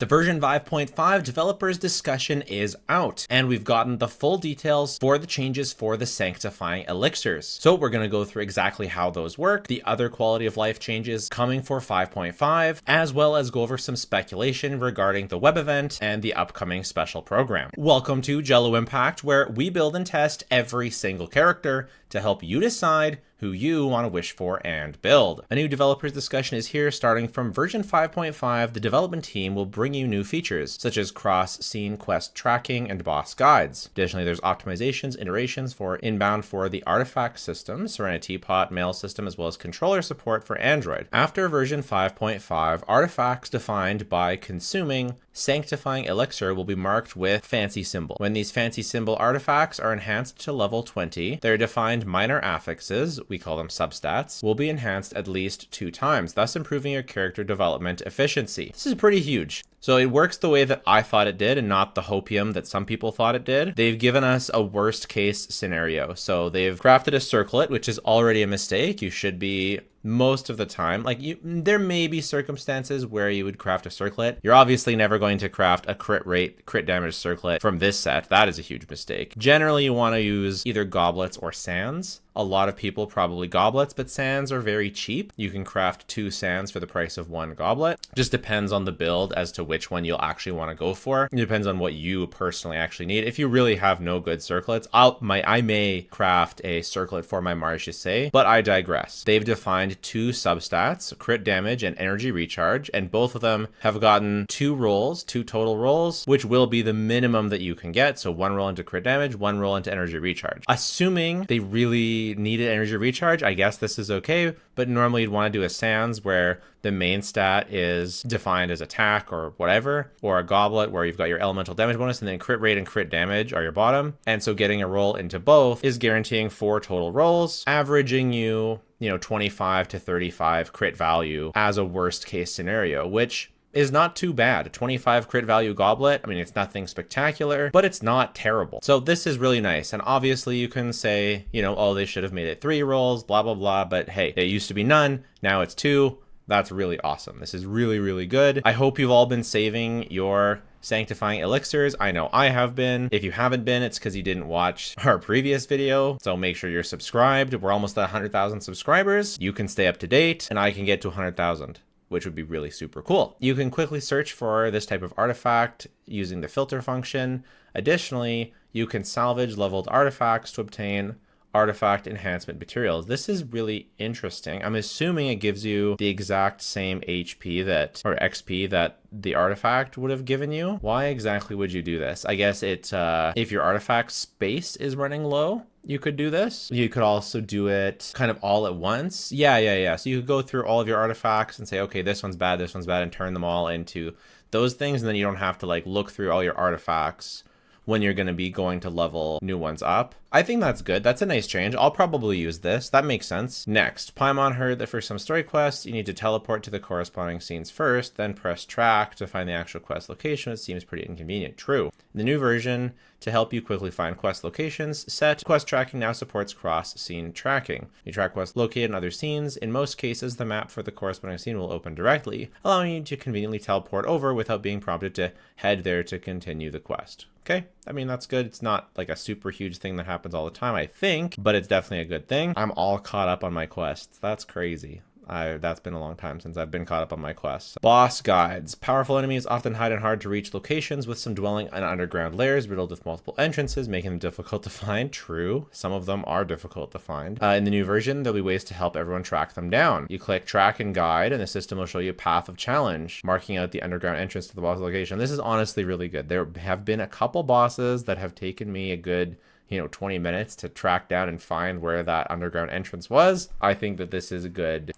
The version 5.5 developers discussion is out, and we've gotten the full details for the changes for the sanctifying elixirs. So we're going to go through exactly how those work, the other quality of life changes coming for 5.5, as well as go over some speculation regarding the web event and the upcoming special program. Welcome to Jello Impact, where we build and test every single character to help you decide who you want to wish for and build. A new developers discussion is here. Starting from version 5.5, the development team will bring you new features, such as cross-scene quest tracking and boss guides. Additionally, there's optimizations, iterations for inbound for the artifact system, Serenitea mail system, as well as controller support for Android. After version 5.5, artifacts defined by consuming sanctifying elixir will be marked with fancy symbol. When these fancy symbol artifacts are enhanced to level 20, their defined minor affixes, we call them substats, will be enhanced at least 2 times, thus improving your character development efficiency. This is pretty huge. So it works the way that I thought it did and not the hopium that some people thought it did. They've given us a worst case scenario. So they've crafted a circlet, which is already a mistake. You should be most of the time, there may be circumstances where you would craft a circlet. You're obviously never going to craft a crit damage circlet from this set. That is a huge mistake. Generally, you want to use either goblets or sands. A lot of people probably goblets, but sands are very cheap. You can craft 2 sands for the price of 1 goblet. Just depends on the build as to which one you'll actually want to go for. It depends on what you personally actually need. If you really have no good circlets, I may craft a circlet for my Marche, but I digress. They've defined 2 substats, crit damage and energy recharge, and both of them have gotten 2 total rolls, which will be the minimum that you can get. So 1 roll into crit damage, 1 roll into energy recharge. Assuming they really needed energy recharge, I guess this is okay, but normally you'd want to do a sands where the main stat is defined as attack or whatever, or a goblet where you've got your elemental damage bonus, and then crit rate and crit damage are your bottom. And so getting a roll into both is guaranteeing 4 total rolls, averaging you 25 to 35 crit value as a worst case scenario, which is not too bad. A 25 crit value goblet, I mean, it's nothing spectacular, but it's not terrible. So this is really nice. And obviously you can say, oh, they should have made it 3 rolls, blah, blah, blah. But hey, it used to be none. Now it's 2. That's really awesome. This is really, really good. I hope you've all been saving your sanctifying elixirs. I know I have been. If you haven't been, it's because you didn't watch our previous video. So make sure you're subscribed. We're almost at 100,000 subscribers. You can stay up to date and I can get to 100,000. Which would be really super cool. You can quickly search for this type of artifact using the filter function. Additionally, you can salvage leveled artifacts to obtain artifact enhancement materials. This is really interesting. I'm assuming it gives you the exact same HP or XP that the artifact would have given you. Why exactly would you do this? I guess if your artifact space is running low, you could do this. You could also do it kind of all at once. Yeah. So you could go through all of your artifacts and say, okay, this one's bad, and turn them all into those things. And then you don't have to look through all your artifacts when you're going to be going to level new ones up. I think that's good. That's a nice change. I'll probably use this. That makes sense. Next, Paimon heard that for some story quests, you need to teleport to the corresponding scenes first, then press track to find the actual quest location. It seems pretty inconvenient. True. In the new version, to help you quickly find quest locations, set quest tracking now supports cross-scene tracking. You track quests located in other scenes. In most cases, the map for the corresponding scene will open directly, allowing you to conveniently teleport over without being prompted to head there to continue the quest. Okay, I mean, that's good. It's not a super huge thing that happens all the time, I think, but it's definitely a good thing. I'm all caught up on my quests. That's crazy. That's been a long time since I've been caught up on my quests. Boss guides. Powerful enemies often hide in hard to reach locations with some dwelling in underground layers riddled with multiple entrances, making them difficult to find. True. Some of them are difficult to find. In the new version, there'll be ways to help everyone track them down. You click track and guide and the system will show you a path of challenge, marking out the underground entrance to the boss location. This is honestly really good. There have been a couple bosses that have taken me a good 20 minutes to track down and find where that underground entrance was. I think that this is a good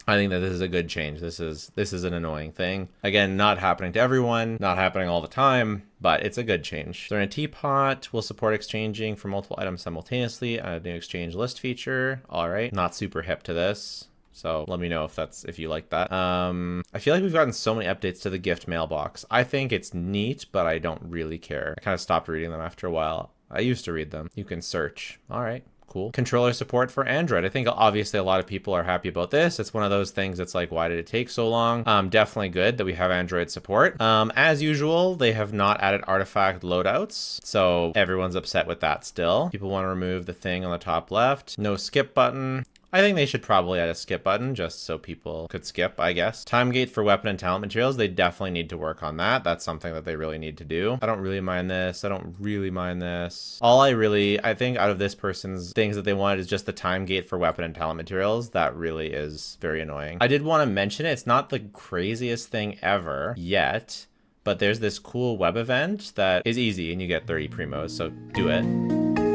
change. This is an annoying thing. Again, not happening to everyone, not happening all the time, but it's a good change. Serenitea will support exchanging for multiple items simultaneously. A new exchange list feature. All right, not super hip to this. So let me know if you like that. I feel like we've gotten so many updates to the gift mailbox. I think it's neat, but I don't really care. I kind of stopped reading them after a while. I used to read them. You can search. All right, cool. Controller support for Android. I think obviously a lot of people are happy about this. It's one of those things that's like, why did it take so long? Definitely good that we have Android support. As usual, they have not added artifact loadouts, so everyone's upset with that still. People want to remove the thing on the top left. No skip button. I think they should probably add a skip button just so people could skip, I guess. Time gate for weapon and talent materials. They definitely need to work on that. That's something that they really need to do. I don't really mind this. I don't really mind this. All I think out of this person's things that they wanted is just the time gate for weapon and talent materials. That really is very annoying. I did want to mention it. It's not the craziest thing ever yet, but there's this cool web event that is easy and you get 30 primos, so do it.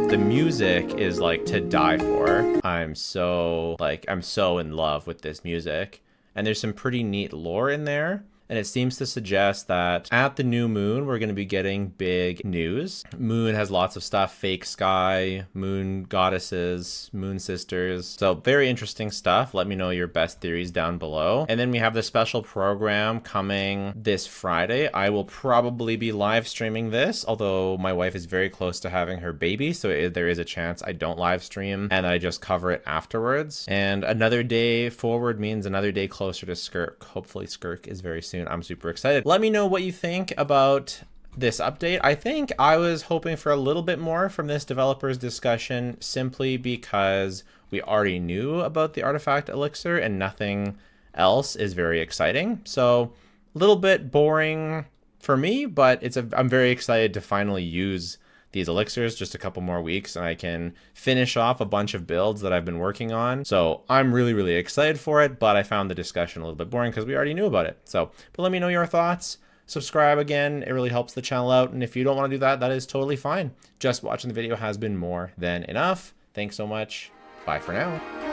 The music is like to die for. I'm so in love with this music. And there's some pretty neat lore in there. And it seems to suggest that at the new moon, we're going to be getting big news. Moon has lots of stuff, fake sky, moon goddesses, moon sisters. So very interesting stuff. Let me know your best theories down below. And then we have the special program coming this Friday. I will probably be live streaming this, although my wife is very close to having her baby. So there is a chance I don't live stream and I just cover it afterwards. And another day forward means another day closer to Skirk. Hopefully Skirk is very soon. I'm super excited. Let me know what you think about this update. I think I was hoping for a little bit more from this developers discussion simply because we already knew about the artifact elixir and nothing else is very exciting. So a little bit boring for me, but I'm very excited to finally use these elixirs. Just a couple more weeks and I can finish off a bunch of builds that I've been working on. So I'm really, really excited for it, but I found the discussion a little bit boring because we already knew about it. So, but let me know your thoughts. Subscribe again. It really helps the channel out. And if you don't want to do that, that is totally fine. Just watching the video has been more than enough. Thanks so much. Bye for now.